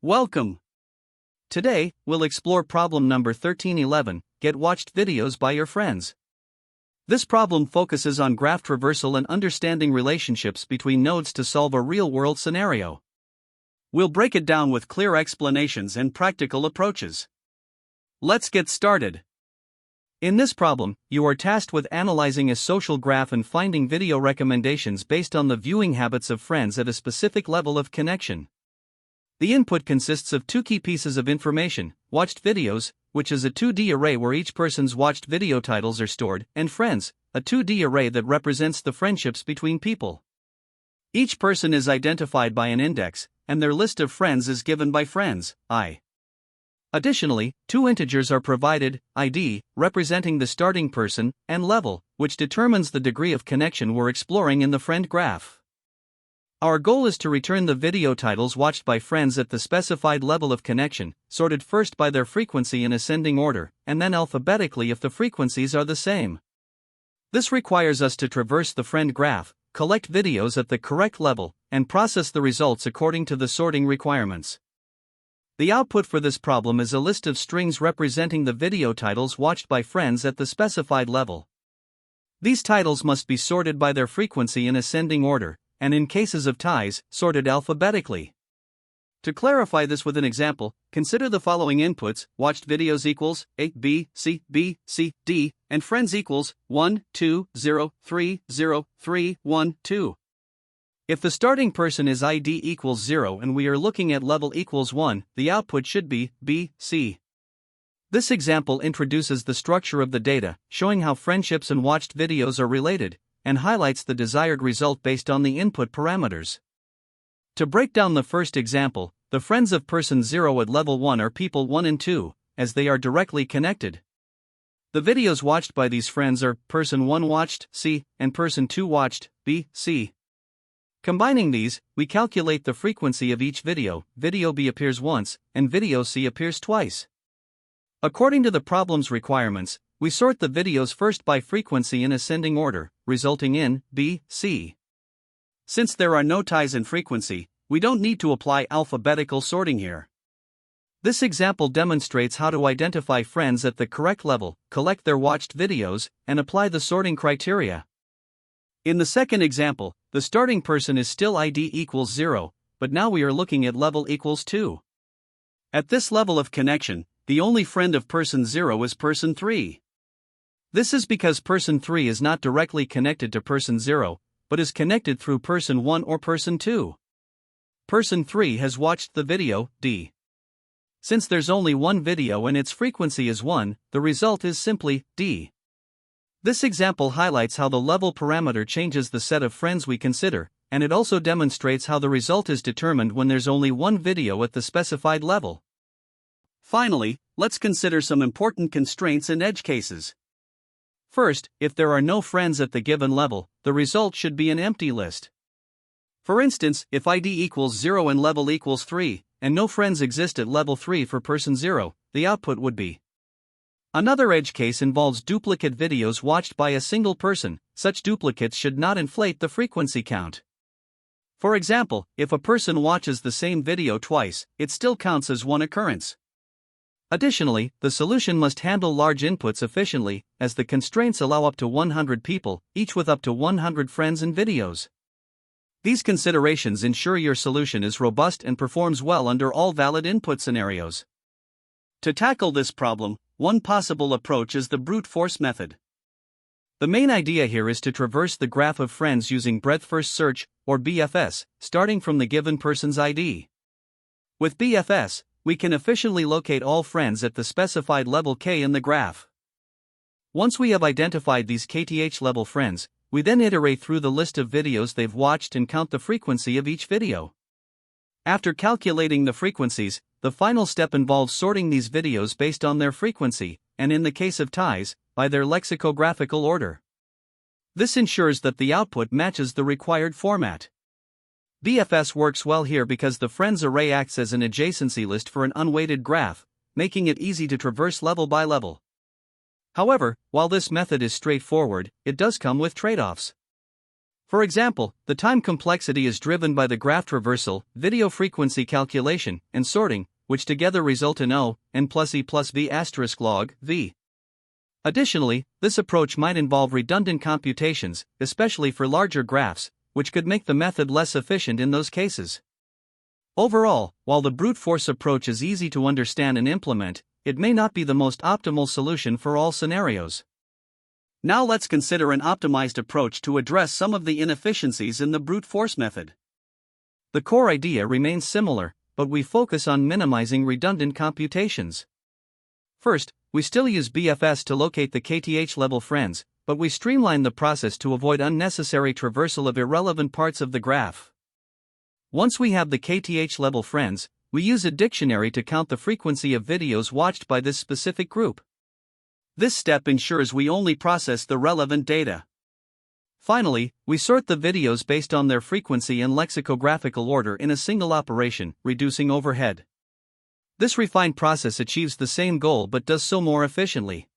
Welcome! Today, we'll explore problem number 1311, get watched videos by your friends. This problem focuses on graph traversal and understanding relationships between nodes to solve a real-world scenario. We'll break it down with clear explanations and practical approaches. Let's get started. In this problem, you are tasked with analyzing a social graph and finding video recommendations based on the viewing habits of friends at a specific level of connection. The input consists of two key pieces of information: watched videos, which is a 2D array where each person's watched video titles are stored, and friends, a 2D array that represents the friendships between people. Each person is identified by an index, and their list of friends is given by friends, I. Additionally, two integers are provided, ID, representing the starting person, and level, which determines the degree of connection we're exploring in the friend graph. Our goal is to return the video titles watched by friends at the specified level of connection, sorted first by their frequency in ascending order, and then alphabetically if the frequencies are the same. This requires us to traverse the friend graph, collect videos at the correct level, and process the results according to the sorting requirements. The output for this problem is a list of strings representing the video titles watched by friends at the specified level. These titles must be sorted by their frequency in ascending order, and in cases of ties, sorted alphabetically. To clarify this with an example, consider the following inputs: watched videos equals A, B, C, B, C, D, and friends equals 1, 2, 0, 3, 0, 3, 1, 2. If the starting person is ID equals 0 and we are looking at level equals 1, the output should be B, C. This example introduces the structure of the data, showing how friendships and watched videos are related, and highlights the desired result based on the input parameters. To break down the first example, the friends of person 0 at level 1 are people 1 and 2, as they are directly connected. The videos watched by these friends are person 1 watched C and person 2 watched B, C. Combining these, we calculate the frequency of each video. Video B appears once, and video C appears twice. According to the problem's requirements, we sort the videos first by frequency in ascending order, resulting in B, C. Since there are no ties in frequency, we don't need to apply alphabetical sorting here. This example demonstrates how to identify friends at the correct level, collect their watched videos, and apply the sorting criteria. In the second example, the starting person is still ID equals 0, but now we are looking at level equals 2. At this level of connection, the only friend of person 0 is person 3. This is because person 3 is not directly connected to person 0, but is connected through person 1 or person 2. Person 3 has watched the video, D. Since there's only one video and its frequency is 1, the result is simply D. This example highlights how the level parameter changes the set of friends we consider, and it also demonstrates how the result is determined when there's only one video at the specified level. Finally, let's consider some important constraints and edge cases. First, if there are no friends at the given level, the result should be an empty list. For instance, if ID equals 0 and level equals 3, and no friends exist at level 3 for person 0, the output would be. Another edge case involves duplicate videos watched by a single person. Such duplicates should not inflate the frequency count. For example, if a person watches the same video twice, it still counts as one occurrence. Additionally, the solution must handle large inputs efficiently, as the constraints allow up to 100 people, each with up to 100 friends and videos. These considerations ensure your solution is robust and performs well under all valid input scenarios. To tackle this problem, one possible approach is the brute force method. The main idea here is to traverse the graph of friends using breadth-first search, or BFS, starting from the given person's ID. With BFS, we can efficiently locate all friends at the specified level K in the graph. Once we have identified these KTH-level friends, we then iterate through the list of videos they've watched and count the frequency of each video. After calculating the frequencies, the final step involves sorting these videos based on their frequency, and in the case of ties, by their lexicographical order. This ensures that the output matches the required format. BFS works well here because the friends array acts as an adjacency list for an unweighted graph, making it easy to traverse level by level. However, while this method is straightforward, it does come with trade-offs. For example, the time complexity is driven by the graph traversal, video frequency calculation, and sorting, which together result in O, n plus E plus V asterisk log, V. Additionally, this approach might involve redundant computations, especially for larger graphs, which could make the method less efficient in those cases. Overall, while the brute force approach is easy to understand and implement, it may not be the most optimal solution for all scenarios. Now let's consider an optimized approach to address some of the inefficiencies in the brute force method. The core idea remains similar, but we focus on minimizing redundant computations. First, we still use BFS to locate the KTH level friends, but we streamline the process to avoid unnecessary traversal of irrelevant parts of the graph. Once we have the KTH level friends, we use a dictionary to count the frequency of videos watched by this specific group. This step ensures we only process the relevant data. Finally, we sort the videos based on their frequency and lexicographical order in a single operation, reducing overhead. This refined process achieves the same goal but does so more efficiently.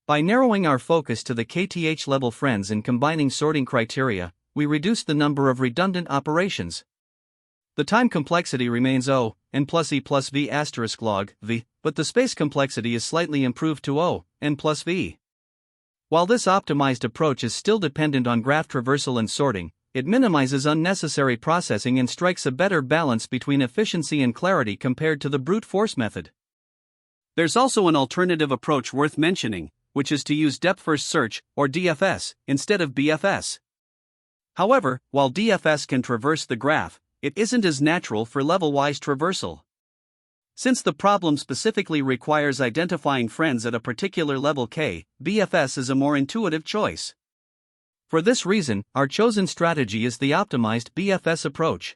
By narrowing our focus to the KTH level friends and combining sorting criteria, we reduce the number of redundant operations. The time complexity remains O, n plus E plus V asterisk log, V, but the space complexity is slightly improved to O, n plus V. While this optimized approach is still dependent on graph traversal and sorting, it minimizes unnecessary processing and strikes a better balance between efficiency and clarity compared to the brute force method. There's also an alternative approach worth mentioning, which is to use depth-first search, or DFS, instead of BFS. However, while DFS can traverse the graph, it isn't as natural for level-wise traversal. Since the problem specifically requires identifying friends at a particular level K, BFS is a more intuitive choice. For this reason, our chosen strategy is the optimized BFS approach.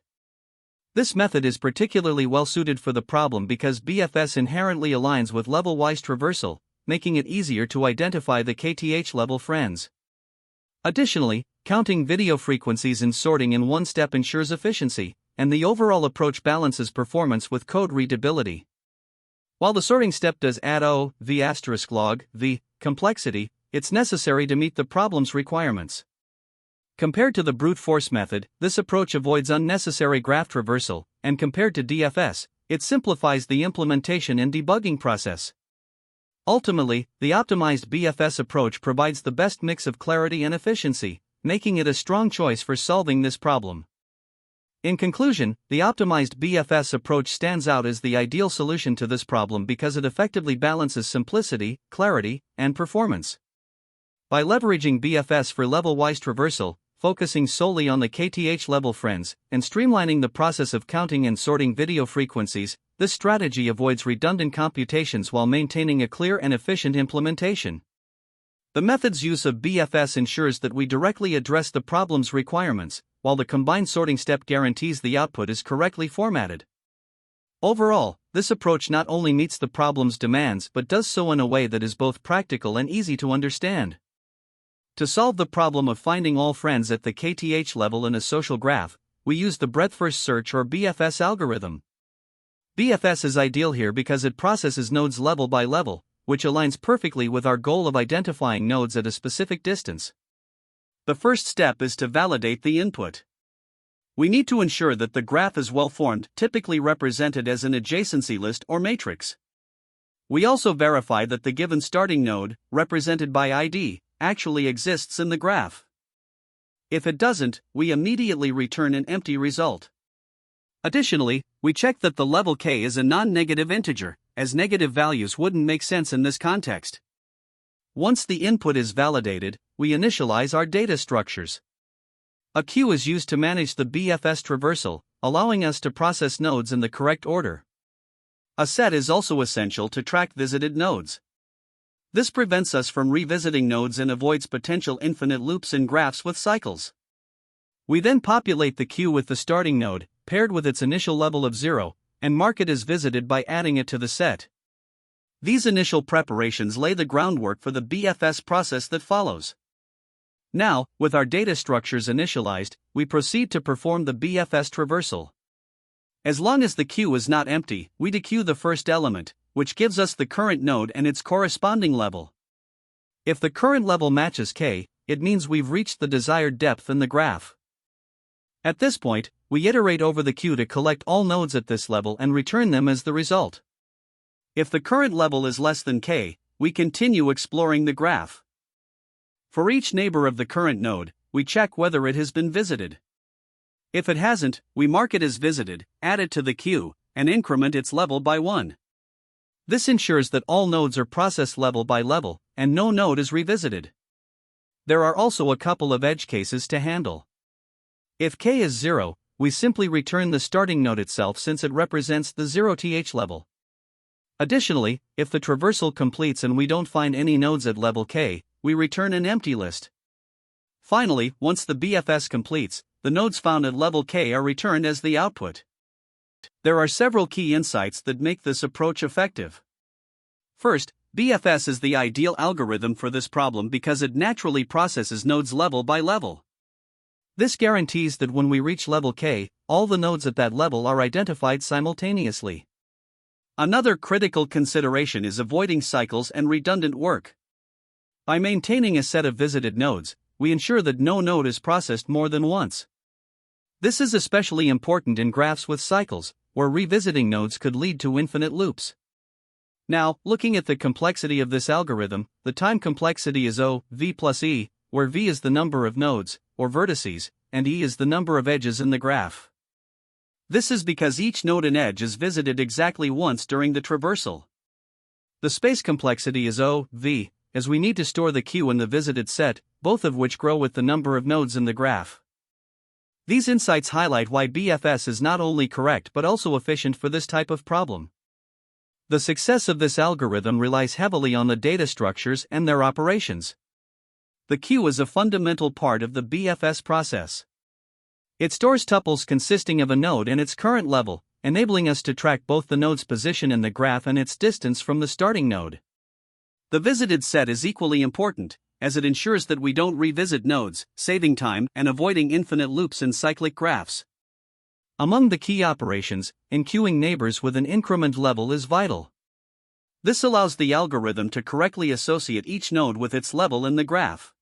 This method is particularly well suited for the problem because BFS inherently aligns with level-wise traversal, making it easier to identify the KTH level friends. Additionally, counting video frequencies and sorting in one step ensures efficiency, and the overall approach balances performance with code readability. While the sorting step does add O, V asterisk log, V, complexity, it's necessary to meet the problem's requirements. Compared to the brute force method, this approach avoids unnecessary graph traversal, and compared to DFS, it simplifies the implementation and debugging process. Ultimately, the optimized BFS approach provides the best mix of clarity and efficiency, making it a strong choice for solving this problem. In conclusion, the optimized BFS approach stands out as the ideal solution to this problem because it effectively balances simplicity, clarity, and performance. By leveraging BFS for level-wise traversal, focusing solely on the KTH level friends, and streamlining the process of counting and sorting video frequencies, this strategy avoids redundant computations while maintaining a clear and efficient implementation. The method's use of BFS ensures that we directly address the problem's requirements, while the combined sorting step guarantees the output is correctly formatted. Overall, this approach not only meets the problem's demands but does so in a way that is both practical and easy to understand. To solve the problem of finding all friends at the KTH level in a social graph, we use the breadth-first search or BFS algorithm. BFS is ideal here because it processes nodes level by level, which aligns perfectly with our goal of identifying nodes at a specific distance. The first step is to validate the input. We need to ensure that the graph is well-formed, typically represented as an adjacency list or matrix. We also verify that the given starting node, represented by ID, actually exists in the graph. If it doesn't, we immediately return an empty result. Additionally, we check that the level K is a non-negative integer, as negative values wouldn't make sense in this context. Once the input is validated, we initialize our data structures. A queue is used to manage the BFS traversal, allowing us to process nodes in the correct order. A set is also essential to track visited nodes. This prevents us from revisiting nodes and avoids potential infinite loops in graphs with cycles. We then populate the queue with the starting node, paired with its initial level of 0, and mark it as visited by adding it to the set. These initial preparations lay the groundwork for the BFS process that follows. Now, with our data structures initialized, we proceed to perform the BFS traversal. As long as the queue is not empty, we dequeue the first element, which gives us the current node and its corresponding level. If the current level matches K, it means we've reached the desired depth in the graph. At this point, we iterate over the queue to collect all nodes at this level and return them as the result. If the current level is less than k, we continue exploring the graph. For each neighbor of the current node, we check whether it has been visited. If it hasn't, we mark it as visited, add it to the queue, and increment its level by 1. This ensures that all nodes are processed level by level, and no node is revisited. There are also a couple of edge cases to handle. If k is 0, we simply return the starting node itself since it represents the 0th level. Additionally, if the traversal completes and we don't find any nodes at level k, we return an empty list. Finally, once the BFS completes, the nodes found at level k are returned as the output. There are several key insights that make this approach effective. First, BFS is the ideal algorithm for this problem because it naturally processes nodes level by level. This guarantees that when we reach level k, all the nodes at that level are identified simultaneously. Another critical consideration is avoiding cycles and redundant work. By maintaining a set of visited nodes, we ensure that no node is processed more than once. This is especially important in graphs with cycles, where revisiting nodes could lead to infinite loops. Now, looking at the complexity of this algorithm, the time complexity is O, V plus E, where V is the number of nodes, or vertices, and E is the number of edges in the graph. This is because each node and edge is visited exactly once during the traversal. The space complexity is O, V, as we need to store the queue and the visited set, both of which grow with the number of nodes in the graph. These insights highlight why BFS is not only correct but also efficient for this type of problem. The success of this algorithm relies heavily on the data structures and their operations. The queue is a fundamental part of the BFS process. It stores tuples consisting of a node and its current level, enabling us to track both the node's position in the graph and its distance from the starting node. The visited set is equally important, as it ensures that we don't revisit nodes, saving time and avoiding infinite loops in cyclic graphs. Among the key operations, enqueuing neighbors with an increment level is vital. This allows the algorithm to correctly associate each node with its level in the graph.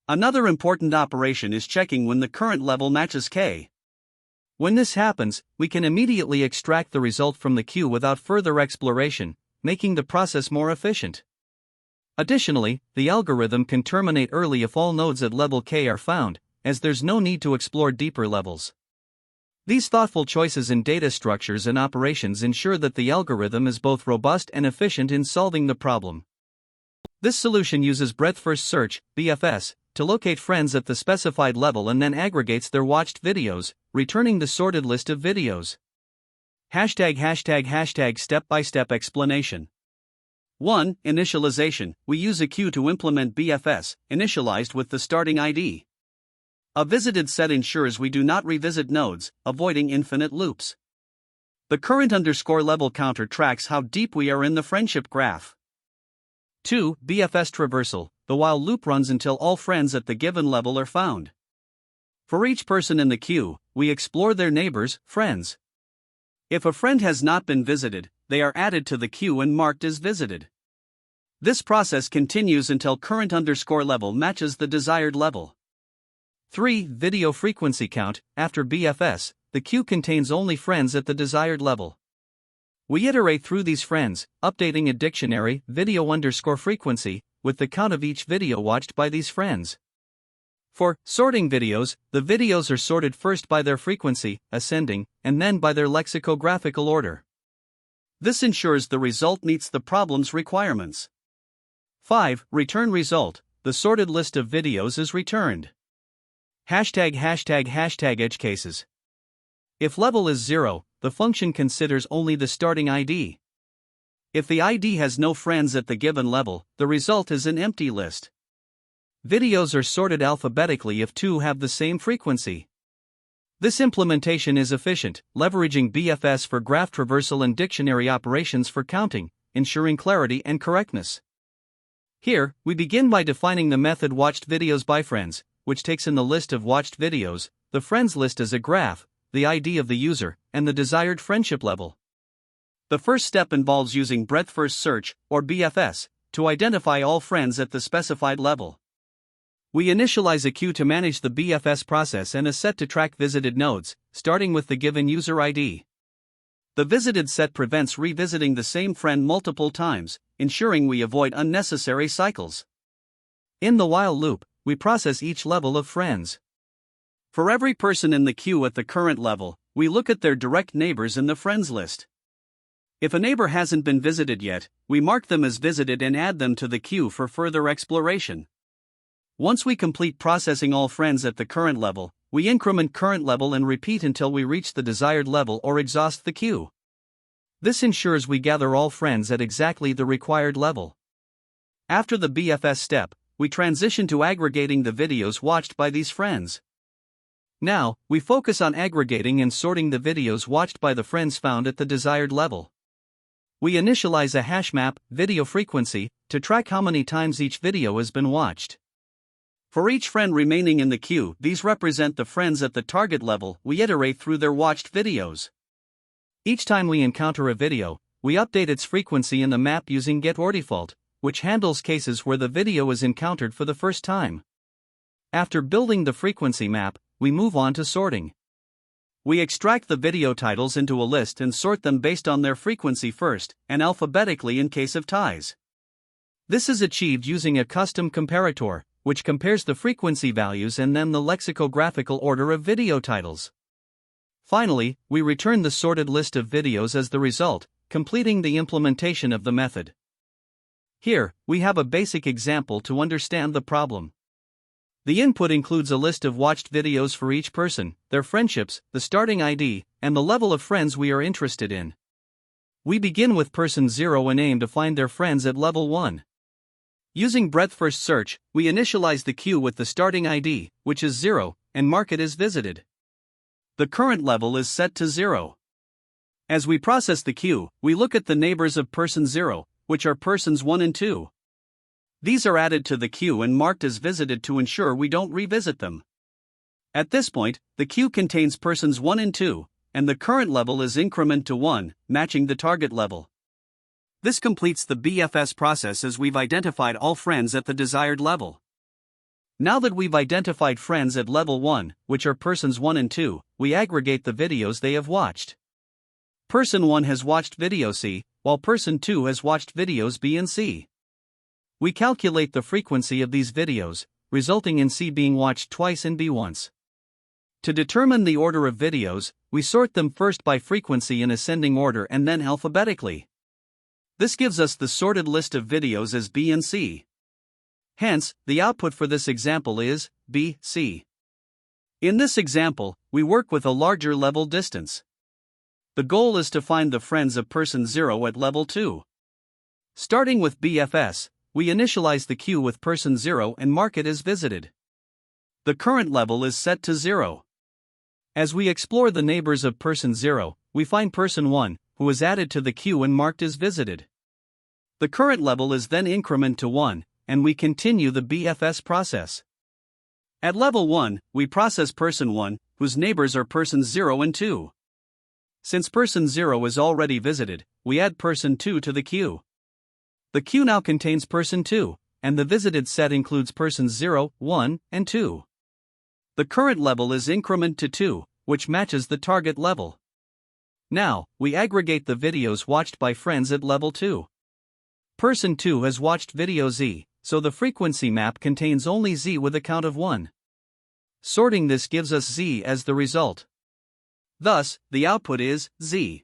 Another important operation is checking when the current level matches k. When this happens, we can immediately extract the result from the queue without further exploration, making the process more efficient. Additionally, the algorithm can terminate early if all nodes at level k are found, as there's no need to explore deeper levels. These thoughtful choices in data structures and operations ensure that the algorithm is both robust and efficient in solving the problem. This solution uses breadth-first search, BFS, to locate friends at the specified level and then aggregates their watched videos, returning the sorted list of videos. ### step-by-step explanation. 1. Initialization. We use a queue to implement BFS, initialized with the starting ID. A visited set ensures we do not revisit nodes, avoiding infinite loops. The current _level counter tracks how deep we are in the friendship graph. 2. BFS traversal. The while loop runs until all friends at the given level are found. For each person in the queue, we explore their neighbors, friends. If a friend has not been visited, they are added to the queue and marked as visited. This process continues until current _level matches the desired level. 3. Video frequency count. After BFS, the queue contains only friends at the desired level. We iterate through these friends, updating a dictionary, video_frequency, with the count of each video watched by these friends. For sorting videos, the videos are sorted first by their frequency, ascending, and then by their lexicographical order. This ensures the result meets the problem's requirements. 5. Return result. The sorted list of videos is returned. ### edge cases. If level is 0, the function considers only the starting ID. If the ID has no friends at the given level, the result is an empty list. Videos are sorted alphabetically if two have the same frequency. This implementation is efficient, leveraging BFS for graph traversal and dictionary operations for counting, ensuring clarity and correctness. Here, we begin by defining the method watched videos by friends, which takes in the list of watched videos, the friends list as a graph, the ID of the user, and the desired friendship level. The first step involves using breadth-first search, or BFS, to identify all friends at the specified level. We initialize a queue to manage the BFS process and a set to track visited nodes, starting with the given user ID. The visited set prevents revisiting the same friend multiple times, ensuring we avoid unnecessary cycles. In the while loop, we process each level of friends. For every person in the queue at the current level, we look at their direct neighbors in the friends list. If a neighbor hasn't been visited yet, we mark them as visited and add them to the queue for further exploration. Once we complete processing all friends at the current level, we increment current level and repeat until we reach the desired level or exhaust the queue. This ensures we gather all friends at exactly the required level. After the BFS step, we transition to aggregating the videos watched by these friends. Now, we focus on aggregating and sorting the videos watched by the friends found at the desired level. We initialize a hash map, video frequency, to track how many times each video has been watched. For each friend remaining in the queue, these represent the friends at the target level. We iterate through their watched videos. Each time we encounter a video, we update its frequency in the map using getOrDefault, which handles cases where the video is encountered for the first time. After building the frequency map, we move on to sorting. We extract the video titles into a list and sort them based on their frequency first, and alphabetically in case of ties. This is achieved using a custom comparator, which compares the frequency values and then the lexicographical order of video titles. Finally, we return the sorted list of videos as the result, completing the implementation of the method. Here, we have a basic example to understand the problem. The input includes a list of watched videos for each person, their friendships, the starting ID, and the level of friends we are interested in. We begin with person 0 and aim to find their friends at level 1. Using breadth-first search, we initialize the queue with the starting ID, which is 0, and mark it as visited. The current level is set to 0. As we process the queue, we look at the neighbors of person 0, which are persons 1 and 2. These are added to the queue and marked as visited to ensure we don't revisit them. At this point, the queue contains persons 1 and 2, and the current level is increment to 1, matching the target level. This completes the BFS process as we've identified all friends at the desired level. Now that we've identified friends at level 1, which are persons 1 and 2, we aggregate the videos they have watched. Person 1 has watched video C, while person 2 has watched videos B and C. We calculate the frequency of these videos, resulting in C being watched twice and B once. To determine the order of videos, we sort them first by frequency in ascending order and then alphabetically. This gives us the sorted list of videos as B and C. Hence, the output for this example is B, C. In this example, we work with a larger level distance. The goal is to find the friends of person 0 at level 2. Starting with BFS, we initialize the queue with person 0 and mark it as visited. The current level is set to 0. As we explore the neighbors of person 0, we find person 1, who is added to the queue and marked as visited. The current level is then increment to 1, and we continue the BFS process. At level 1, we process person 1, whose neighbors are persons 0 and 2. Since person 0 is already visited, we add person 2 to the queue. The queue now contains person 2, and the visited set includes persons 0, 1, and 2. The current level is increment to 2, which matches the target level. Now, we aggregate the videos watched by friends at level 2. Person 2 has watched video Z, so the frequency map contains only Z with a count of 1. Sorting this gives us Z as the result. Thus, the output is Z.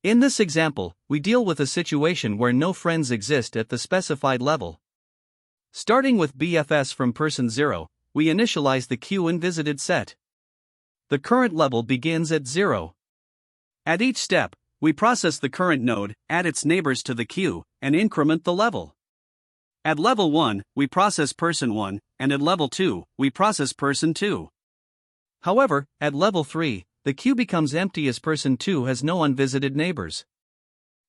In this example, we deal with a situation where no friends exist at the specified level. Starting with BFS from person 0, we initialize the queue and visited set. The current level begins at 0. At each step, we process the current node, add its neighbors to the queue, and increment the level. At level 1, we process person 1, and at level 2, we process person 2. However, at level 3, the queue becomes empty as person 2 has no unvisited neighbors.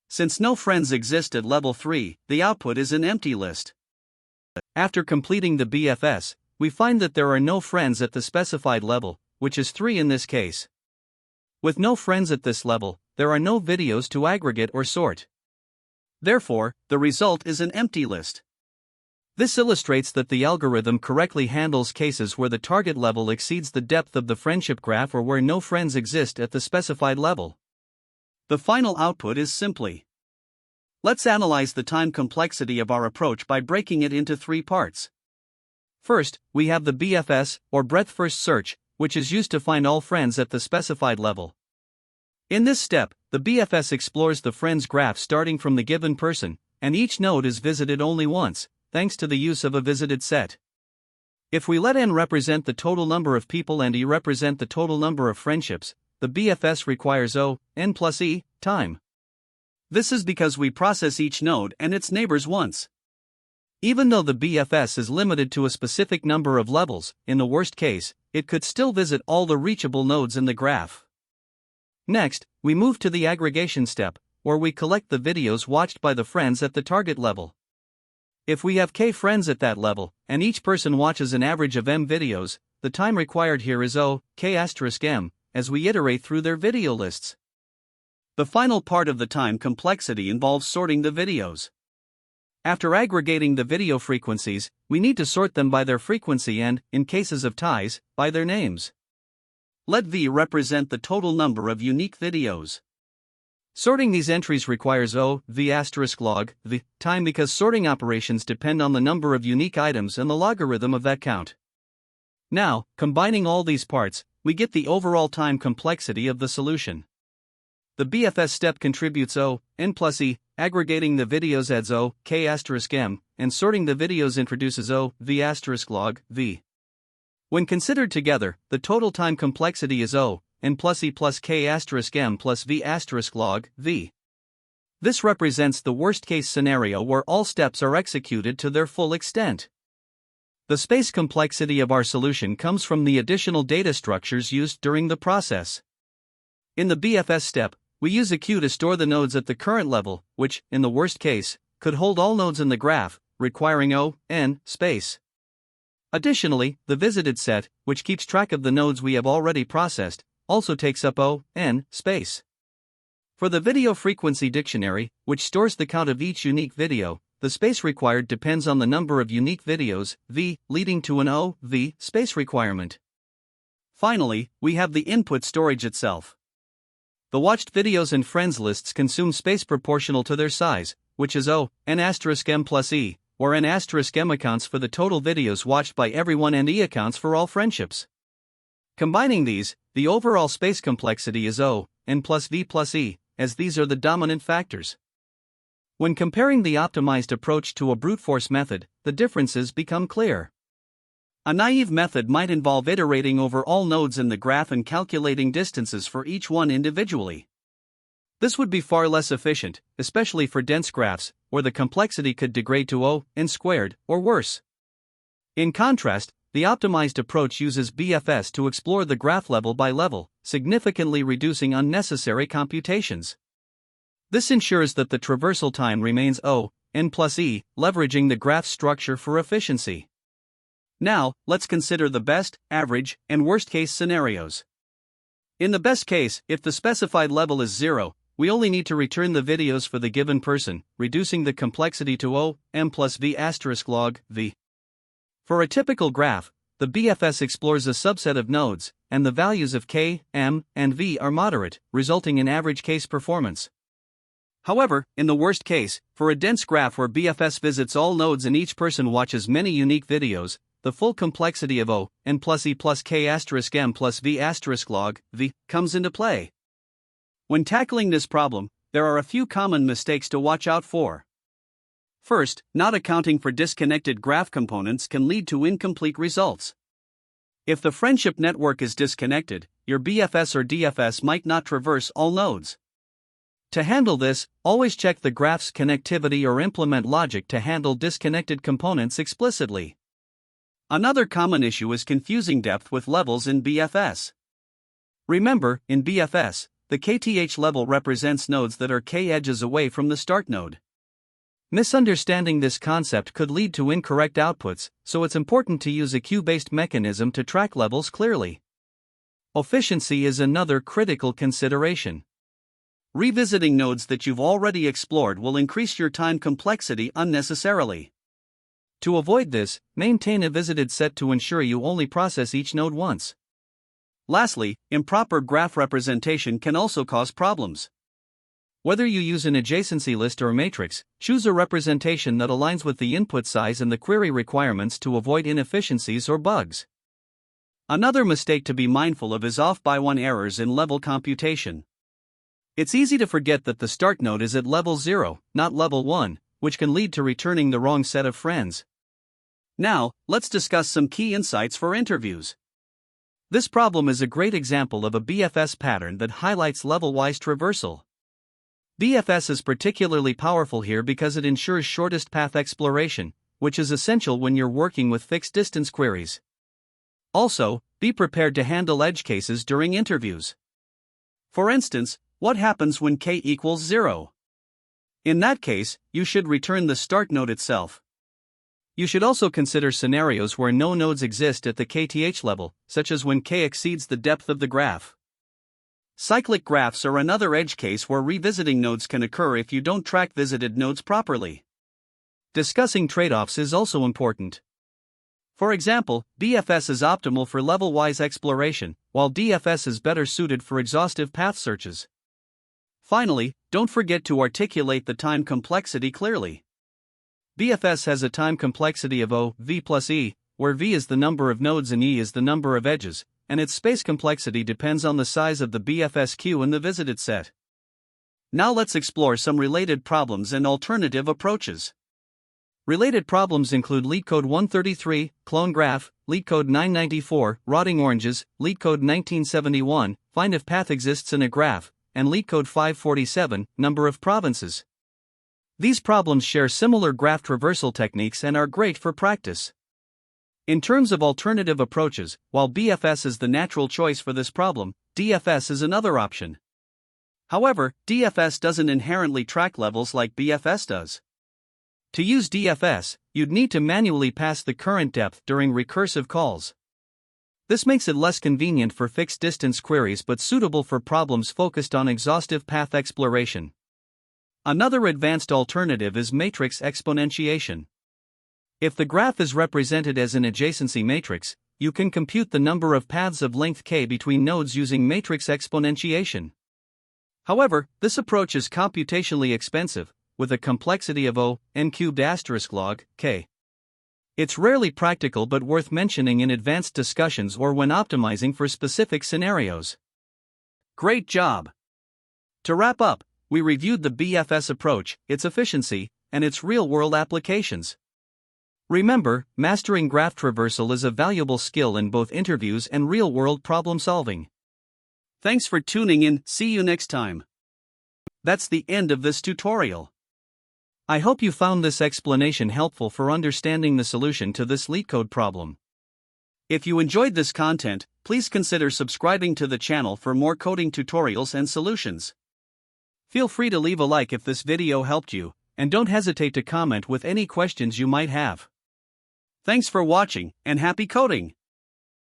Since no friends exist at level 3, the output is an empty list. After completing the BFS, we find that there are no friends at the specified level, which is 3 in this case. With no friends at this level, there are no videos to aggregate or sort. Therefore, the result is an empty list. This illustrates that the algorithm correctly handles cases where the target level exceeds the depth of the friendship graph or where no friends exist at the specified level. The final output is simply. Let's analyze the time complexity of our approach by breaking it into 3 parts. First, we have the BFS, or breadth first search, which is used to find all friends at the specified level. In this step, the BFS explores the friends graph starting from the given person, and each node is visited only once, thanks to the use of a visited set. If we let n represent the total number of people and e represent the total number of friendships, the BFS requires n plus e time. This is because we process each node and its neighbors once. Even though the BFS is limited to a specific number of levels, in the worst case, it could still visit all the reachable nodes in the graph. Next, we move to the aggregation step, where we collect the videos watched by the friends at the target level. If we have k friends at that level, and each person watches an average of m videos, the time required here is k*m, as we iterate through their video lists. The final part of the time complexity involves sorting the videos. After aggregating the video frequencies, we need to sort them by their frequency and, in cases of ties, by their names. Let v represent the total number of unique videos. Sorting these entries requires v*log the time because sorting operations depend on the number of unique items and the logarithm of that count. Now, combining all these parts, we get the overall time complexity of the solution. The BFS step contributes n plus e, aggregating the videos adds k*m, and sorting the videos introduces v*log v. When considered together, the total time complexity is n plus e plus k*m plus v*log v. This represents the worst-case scenario where all steps are executed to their full extent. The space complexity of our solution comes from the additional data structures used during the process. In the BFS step, we use a queue to store the nodes at the current level, which, in the worst case, could hold all nodes in the graph, requiring n space. Additionally, the visited set, which keeps track of the nodes we have already processed, also takes up n space. For the video frequency dictionary, which stores the count of each unique video, the space required depends on the number of unique videos, v, leading to an v space requirement. Finally, we have the input storage itself. The watched videos and friends lists consume space proportional to their size, which is n*m plus e, or n*m accounts for the total videos watched by everyone and e accounts for all friendships. Combining these, the overall space complexity is n plus v plus e, as these are the dominant factors. When comparing the optimized approach to a brute force method, the differences become clear. A naive method might involve iterating over all nodes in the graph and calculating distances for each one individually. This would be far less efficient, especially for dense graphs, where the complexity could degrade to n squared, or worse. In contrast, the optimized approach uses BFS to explore the graph level by level, significantly reducing unnecessary computations. This ensures that the traversal time remains n plus e, leveraging the graph structure for efficiency. Now, let's consider the best, average, and worst-case scenarios. In the best case, if the specified level is 0, we only need to return the videos for the given person, reducing the complexity to m plus v*log v. For a typical graph, the BFS explores a subset of nodes, and the values of k, m, and v are moderate, resulting in average case performance. However, in the worst case, for a dense graph where BFS visits all nodes and each person watches many unique videos, the full complexity of n plus e plus k*m plus v*log v comes into play. When tackling this problem, there are a few common mistakes to watch out for. First, not accounting for disconnected graph components can lead to incomplete results. If the friendship network is disconnected, your BFS or DFS might not traverse all nodes. To handle this, always check the graph's connectivity or implement logic to handle disconnected components explicitly. Another common issue is confusing depth with levels in BFS. Remember, in BFS, the kth level represents nodes that are k edges away from the start node. Misunderstanding this concept could lead to incorrect outputs, so it's important to use a queue-based mechanism to track levels clearly. Efficiency is another critical consideration. Revisiting nodes that you've already explored will increase your time complexity unnecessarily. To avoid this, maintain a visited set to ensure you only process each node once. Lastly, improper graph representation can also cause problems. Whether you use an adjacency list or matrix, choose a representation that aligns with the input size and the query requirements to avoid inefficiencies or bugs. Another mistake to be mindful of is off-by-one errors in level computation. It's easy to forget that the start node is at level 0, not level 1, which can lead to returning the wrong set of friends. Now, let's discuss some key insights for interviews. This problem is a great example of a BFS pattern that highlights level-wise traversal. BFS is particularly powerful here because it ensures shortest path exploration, which is essential when you're working with fixed distance queries. Also, be prepared to handle edge cases during interviews. For instance, what happens when k equals 0? In that case, you should return the start node itself. You should also consider scenarios where no nodes exist at the kth level, such as when k exceeds the depth of the graph. Cyclic graphs are another edge case where revisiting nodes can occur if you don't track visited nodes properly. Discussing trade-offs is also important. For example, BFS is optimal for level-wise exploration, while DFS is better suited for exhaustive path searches. Finally, don't forget to articulate the time complexity clearly. BFS has a time complexity of O, V plus E, where V is the number of nodes and E is the number of edges, and its space complexity depends on the size of the BFS queue in the visited set. Now let's explore some related problems and alternative approaches. Related problems include LeetCode 133, Clone Graph, LeetCode 994, Rotting Oranges, LeetCode 1971, Find if path exists in a graph, and LeetCode 547, Number of provinces. These problems share similar graph traversal techniques and are great for practice. In terms of alternative approaches, while BFS is the natural choice for this problem, DFS is another option. However, DFS doesn't inherently track levels like BFS does. To use DFS, you'd need to manually pass the current depth during recursive calls. This makes it less convenient for fixed distance queries but suitable for problems focused on exhaustive path exploration. Another advanced alternative is matrix exponentiation. If the graph is represented as an adjacency matrix, you can compute the number of paths of length k between nodes using matrix exponentiation. However, this approach is computationally expensive, with a complexity of O, n cubed asterisk log, k. It's rarely practical but worth mentioning in advanced discussions or when optimizing for specific scenarios. Great job! To wrap up, we reviewed the BFS approach, its efficiency, and its real-world applications. Remember, mastering graph traversal is a valuable skill in both interviews and real-world problem-solving. Thanks for tuning in, see you next time. That's the end of this tutorial. I hope you found this explanation helpful for understanding the solution to this LeetCode problem. If you enjoyed this content, please consider subscribing to the channel for more coding tutorials and solutions. Feel free to leave a like if this video helped you, and don't hesitate to comment with any questions you might have. Thanks for watching, and happy coding!